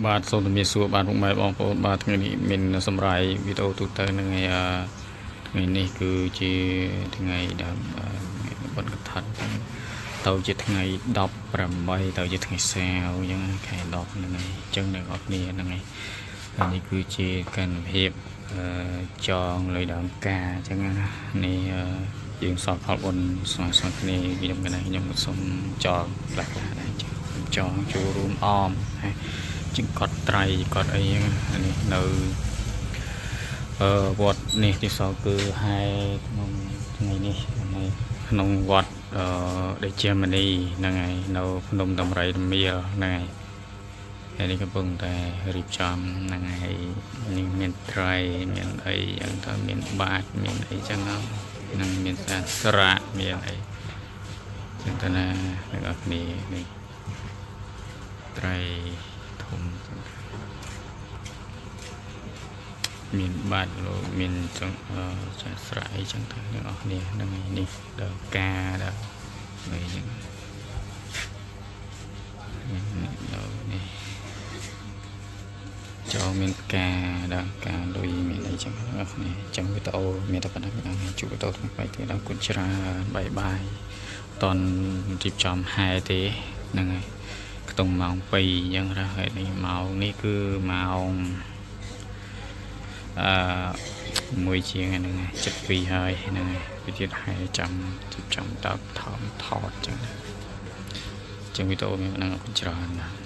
បាទសូមជំរាបសួរបាទពុកម៉ែបងប្អូនបាទថ្ងៃនេះមានសម្រាប់វីដេអូទូទៅនឹងថ្ងៃនេះគឺជាថ្ងៃដែលបិណ្ឌកថាទៅជាថ្ងៃ18ទៅជាថ្ងៃសៅរ៍អញ្ចឹងខែ10ហ្នឹងហើយអញ្ចឹងអ្នកនរគ្នាហ្នឹងហើយនេះគឺជាកានភាពចងលើដើមការអញ្ចឹងណានេះយើងសពផលបុណ្យស្មើគ្នាខ្ញុំកណ្ដាលខ្ញុំសូមចងខ្លះដែរអញ្ចឹងចងចូលរួមអមហើយជាងកត់ត្រៃកត់អីហ្នឹងនេះនៅវត្តនេះទីសគឺហែក្នុងថ្ងៃនេះក្នុងវត្តដេជមនីហ្នឹងហើយនៅភ្នំតម្រៃរមៀលហ្នឹងហើយហើយនេះកំពុងតែរៀបចំហ្នឹងហើយនេះមានត្រីមានអីយ៉ាងទៅមានបាតមានអីចឹងហ្នឹងមានសារៈមានអីចឹងទៅណាអ្នកនរគ្នានេះត្រីធំមានបាតលោមានចឹងស្រ័យចឹងទៅអ្នកនរគ្នាហ្នឹងនេះដល់ការដល់អីចឹងនេះចូលមានការដល់ការលុយមានអីចឹងអ្នកនរគ្នាចឹងវីដេអូមានតែប៉ុណ្ណឹងជួបវីដេអូថ្មីៗទៀតដល់គុណច្រើនបាយតនរៀបចំហែទេហ្នឹងហើយខ្ទង់ម៉ោង2អញ្ចឹងណាហើយនេះម៉ោងនេះគឺម៉ោងមួយជាងហ្នឹង7:02ហើយហ្នឹងហើយវាទៀតហែចាំតបថតចឹងវីដេអូមានហ្នឹងច្រើនណាស់